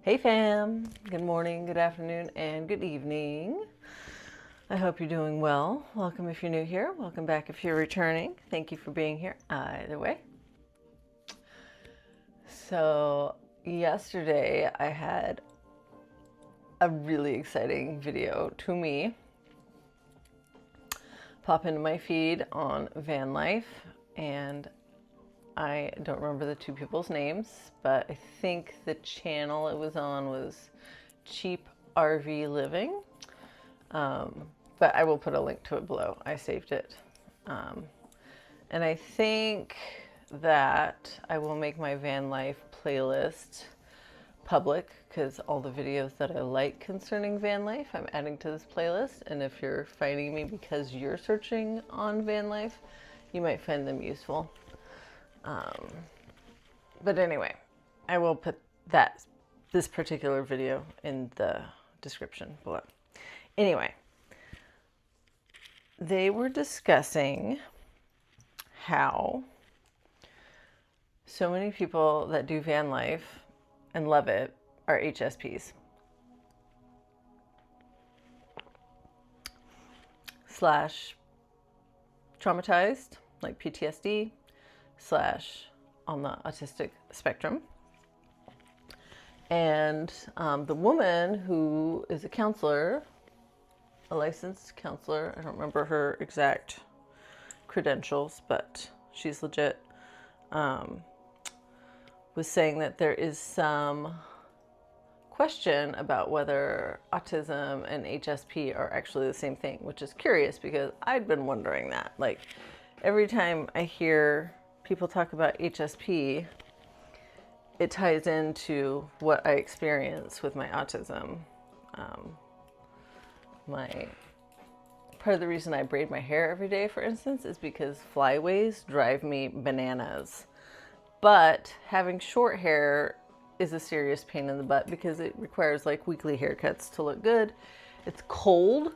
Hey fam, good morning, good afternoon, and good evening. I hope you're doing well. Welcome if you're new here. Welcome back if you're returning. Thank you for being here either way. So yesterday I had a really exciting video to me pop into my feed on van life, and I don't remember the two people's names, but I think the channel it was on was Cheap RV Living. But I will put a link to it below. I saved it. And I think that I will make my van life playlist public, because all the videos that I like concerning van life, I'm adding to this playlist. And if you're finding me because you're searching on van life, you might find them useful. But anyway, I will put this particular video in the description below. Anyway, they were discussing how so many people that do van life and love it are HSPs. / traumatized, like PTSD, / on the autistic spectrum. And the woman who is a counselor, a licensed counselor, I don't remember her exact credentials, but she's legit, was saying that there is some question about whether autism and HSP are actually the same thing, which is curious because I'd been wondering that. Like, every time I hear people talk about HSP, it ties into what I experience with my autism. Part of the reason I braid my hair every day, for instance, is because flyaways drive me bananas. But having short hair is a serious pain in the butt because it requires like weekly haircuts to look good. It's cold.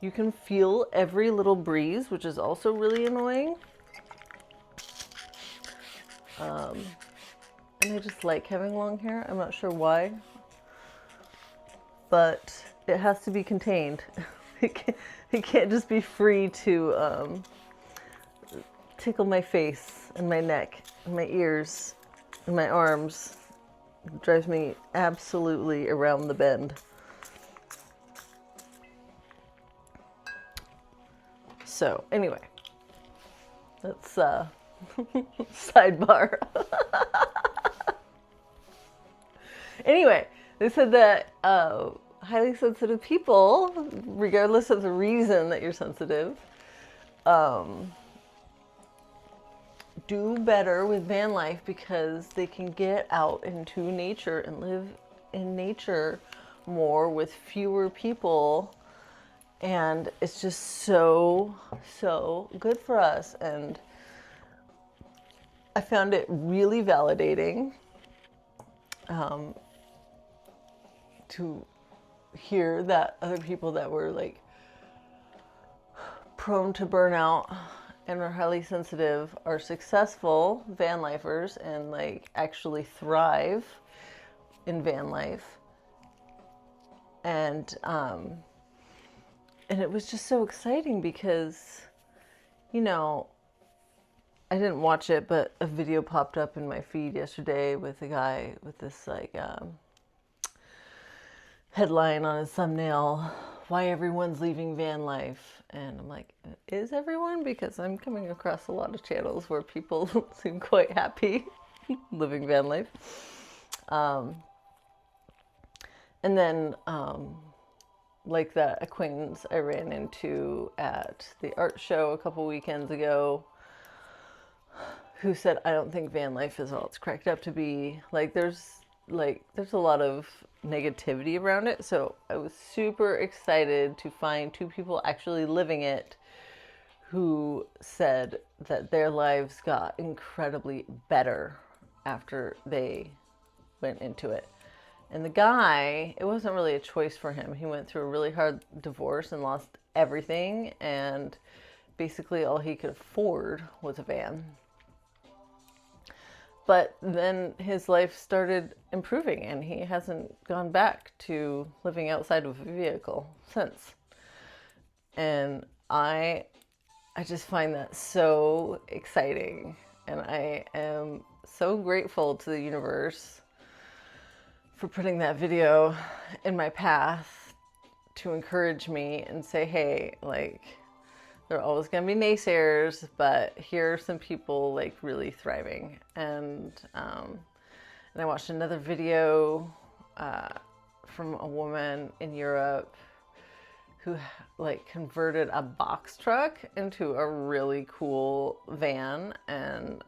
You can feel every little breeze, which is also really annoying. And I just like having long hair. I'm not sure why, but it has to be contained. It can't just be free to tickle my face and my neck and my ears and my arms. It drives me absolutely around the bend. So anyway, that's sidebar. Anyway, they said that highly sensitive people, regardless of the reason that you're sensitive, do better with van life because they can get out into nature and live in nature more with fewer people. And it's just so good for us. And I found it really validating to hear that other people that were like prone to burnout and are highly sensitive are successful van lifers and like actually thrive in van life. And it was just so exciting because, you know, I didn't watch it, but a video popped up in my feed yesterday with a guy with this like headline on his thumbnail, "Why everyone's leaving van life." And I'm like, is everyone? Because I'm coming across a lot of channels where people seem quite happy living van life. And then like that acquaintance I ran into at the art show a couple weekends ago, who said, I don't think van life is all it's cracked up to be. Like there's a lot of negativity around it. So I was super excited to find two people actually living it who said that their lives got incredibly better after they went into it. And the guy, it wasn't really a choice for him. He went through a really hard divorce and lost everything. And basically all he could afford was a van. But then his life started improving and he hasn't gone back to living outside of a vehicle since. And I just find that so exciting. And I am so grateful to the universe for putting that video in my path to encourage me and say, hey, like, there are always going to be naysayers, but here are some people like really thriving. And I watched another video from a woman in Europe who like converted a box truck into a really cool van. And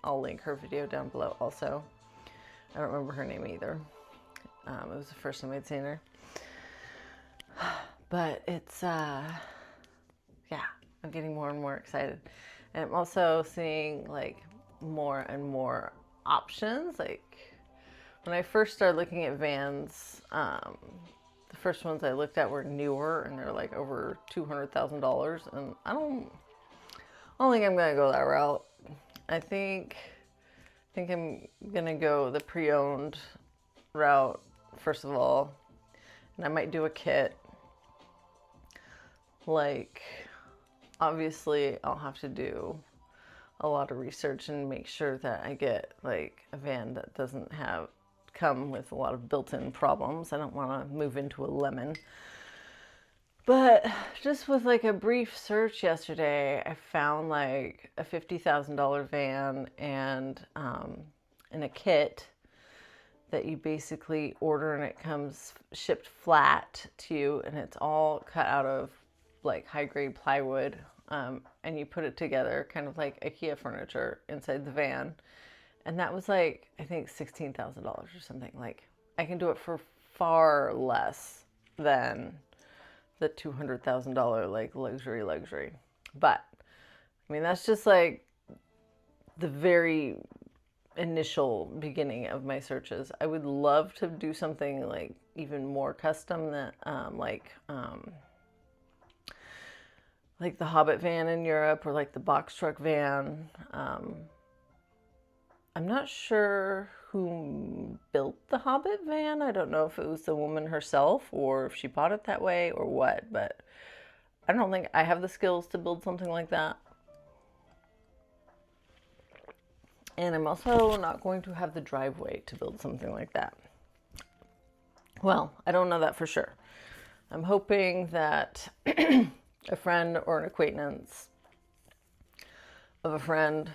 I'll link her video down below also. I don't remember her name either. It was the first time I'd seen her. But it's, yeah. I'm getting more and more excited. And I'm also seeing like more and more options. Like when I first started looking at vans, the first ones I looked at were newer and they're like over $200,000. And I don't think I'm gonna go that route. I think I'm gonna go the pre-owned route first of all. And I might do a kit. Like, obviously, I'll have to do a lot of research and make sure that I get like a van that doesn't come with a lot of built-in problems. I don't want to move into a lemon. But just with like a brief search yesterday, I found like a $50,000 van and in a kit that you basically order and it comes shipped flat to you and it's all cut out of like high-grade plywood. And you put it together kind of like IKEA furniture inside the van. And that was like, I think $16,000 or something. Like I can do it for far less than the $200,000 like luxury. But I mean, that's just like the very initial beginning of my searches. I would love to do something like even more custom that like the Hobbit van in Europe or like the box truck van. I'm not sure who built the Hobbit van. I don't know if it was the woman herself or if she bought it that way or what, but I don't think I have the skills to build something like that. And I'm also not going to have the driveway to build something like that. Well, I don't know that for sure. I'm hoping that a friend or an acquaintance of a friend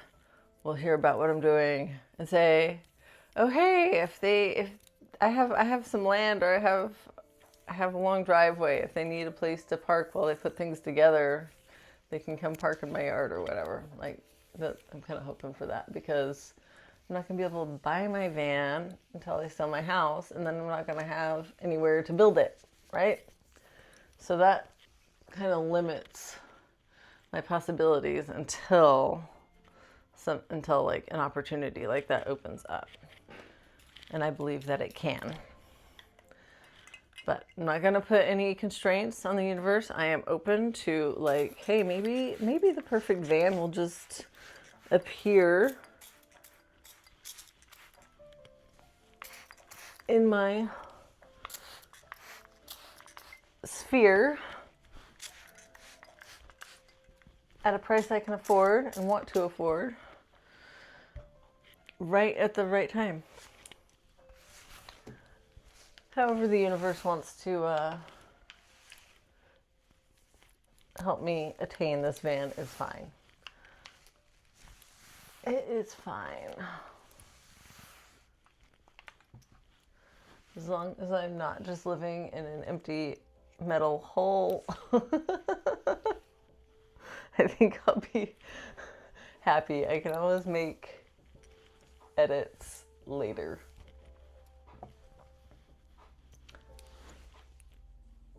will hear about what I'm doing and say, "Oh, hey, if I have some land or I have a long driveway. If they need a place to park while they put things together, they can come park in my yard or whatever." Like that, I'm kind of hoping for that because I'm not gonna be able to buy my van until I sell my house, and then I'm not gonna have anywhere to build it, right? So that kind of limits my possibilities until like an opportunity like that opens up. And I believe that it can. But I'm not going to put any constraints on the universe. I am open to like, hey, maybe the perfect van will just appear in my sphere at a price I can afford and want to afford right at the right time. However the universe wants to help me attain this van is fine. It is fine. As long as I'm not just living in an empty metal hole, I think I'll be happy. I can always make edits later.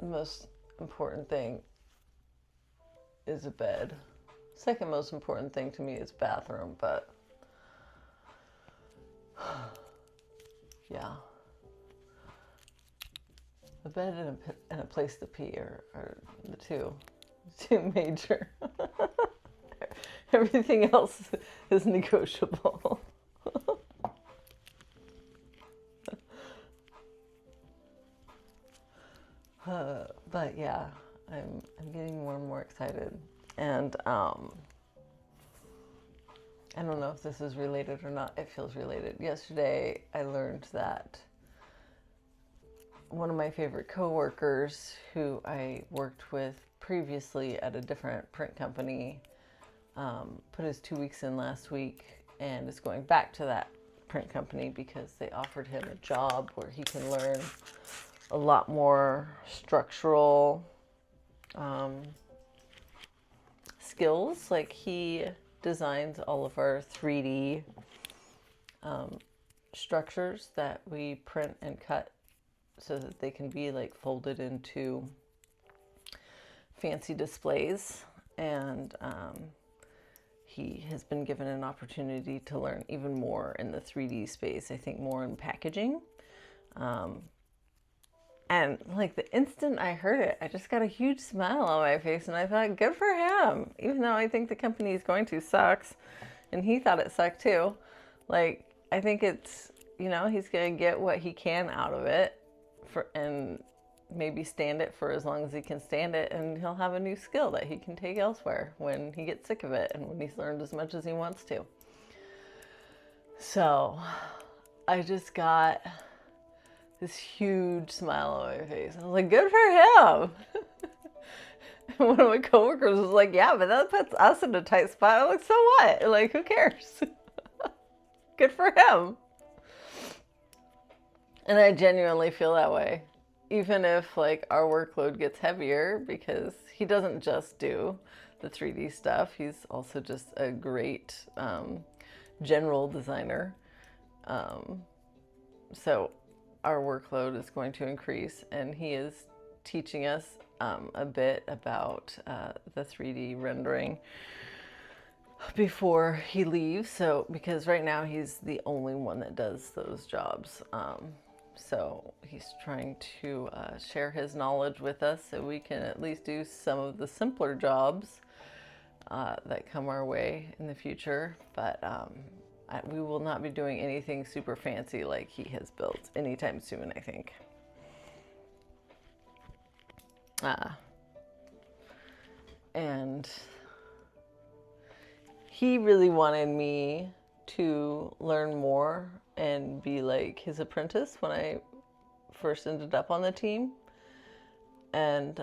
The most important thing is a bed. Second most important thing to me is bathroom, but yeah. A bed and a place to pee are the two major. Everything else is negotiable. But yeah, I'm getting more and more excited. And I don't know if this is related or not. It feels related. Yesterday, I learned that one of my favorite coworkers, who I worked with previously at a different print company, put his 2 weeks in last week and is going back to that print company because they offered him a job where he can learn a lot more structural skills. Like, he designs all of our 3D structures that we print and cut so that they can be like folded into fancy displays. And he has been given an opportunity to learn even more in the 3D space, I think more in packaging. And like the instant I heard it, I just got a huge smile on my face and I thought, good for him. Even though I think the company he's going to sucks and he thought it sucked too. Like, I think it's, you know, he's going to get what he can out of it and maybe stand it for as long as he can stand it, and he'll have a new skill that he can take elsewhere when he gets sick of it and when he's learned as much as he wants to. So I just got this huge smile on my face. I was like, good for him. And one of my coworkers was like, yeah, but that puts us in a tight spot. I'm like, so what? Like, who cares? Good for him. And I genuinely feel that way. Even if like our workload gets heavier, because he doesn't just do the 3D stuff. He's also just a great general designer. So our workload is going to increase, and he is teaching us a bit about the 3D rendering before he leaves. So, because right now he's the only one that does those jobs. So he's trying to share his knowledge with us so we can at least do some of the simpler jobs that come our way in the future. But we will not be doing anything super fancy like he has built anytime soon, I think. And he really wanted me to learn more and be like his apprentice when I first ended up on the team. And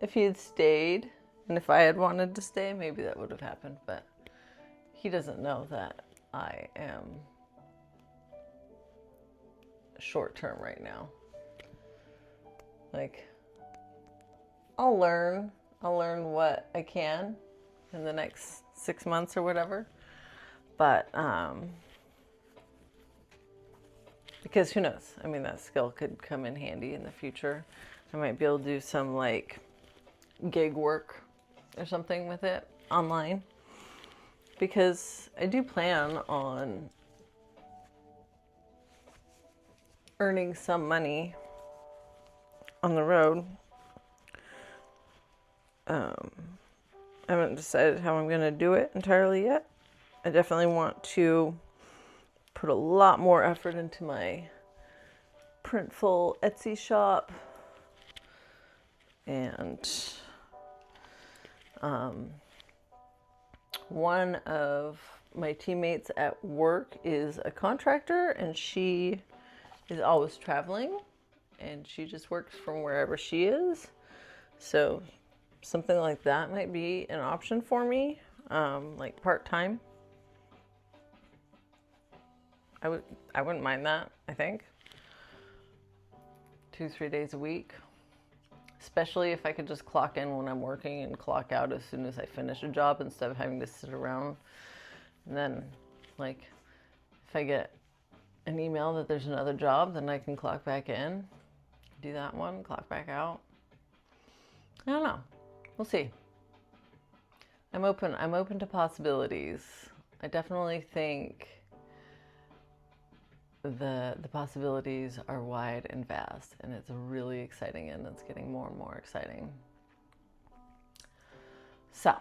if he had stayed, and if I had wanted to stay, maybe that would have happened. But he doesn't know that I am short term right now. Like, I'll learn what I can in the next 6 months or whatever. But because who knows? I mean, that skill could come in handy in the future. I might be able to do some like gig work or something with it online, because I do plan on earning some money on the road. I haven't decided how I'm going to do it entirely yet. I definitely want to put a lot more effort into my Printful Etsy shop. And one of my teammates at work is a contractor, and she is always traveling, and she just works from wherever she is. So something like that might be an option for me, like part-time. I wouldn't mind that, I think. 2-3 days a week. Especially if I could just clock in when I'm working and clock out as soon as I finish a job, instead of having to sit around. And then, like, if I get an email that there's another job, then I can clock back in, do that one, clock back out. I don't know. We'll see. I'm open to possibilities. I definitely think the possibilities are wide and vast, and it's really exciting, and it's getting more and more exciting. So I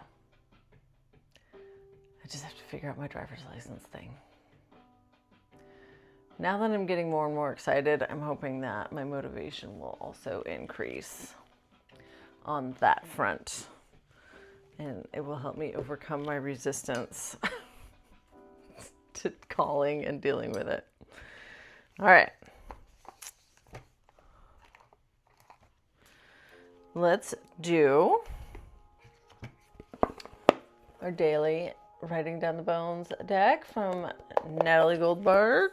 just have to figure out my driver's license thing. Now that I'm getting more and more excited, I'm hoping that my motivation will also increase on that front. And it will help me overcome my resistance to calling and dealing with it. All right. Let's do our daily Writing Down the Bones deck from Natalie Goldberg.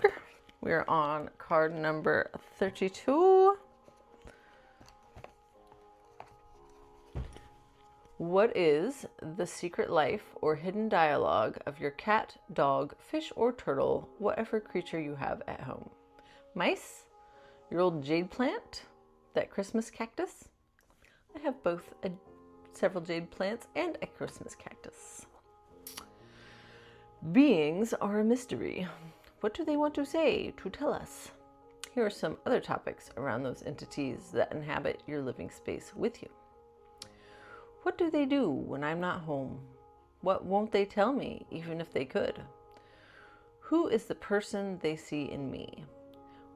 We're on card number 32. What is the secret life or hidden dialogue of your cat, dog, fish, or turtle, whatever creature you have at home? Mice? Your old jade plant? That Christmas cactus? I have both several jade plants and a Christmas cactus. Beings are a mystery. What do they want to say, to tell us? Here are some other topics around those entities that inhabit your living space with you. What do they do when I'm not home? What won't they tell me, even if they could? Who is the person they see in me?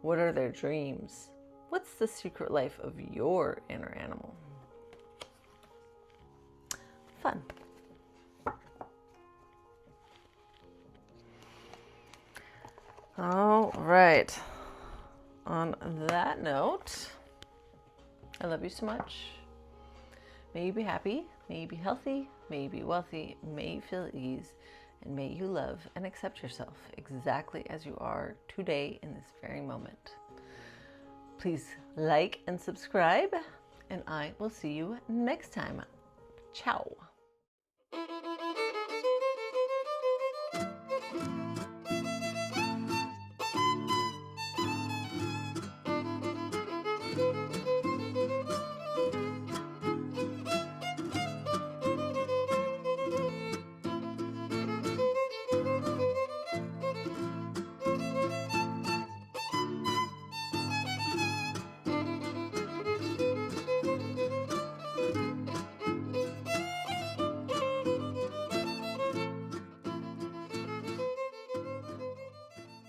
What are their dreams? What's the secret life of your inner animal? Fun. All right. On that note, I love you so much. May you be happy, may you be healthy, may you be wealthy, may you feel at ease, and may you love and accept yourself exactly as you are today in this very moment. Please like and subscribe, and I will see you next time. Ciao.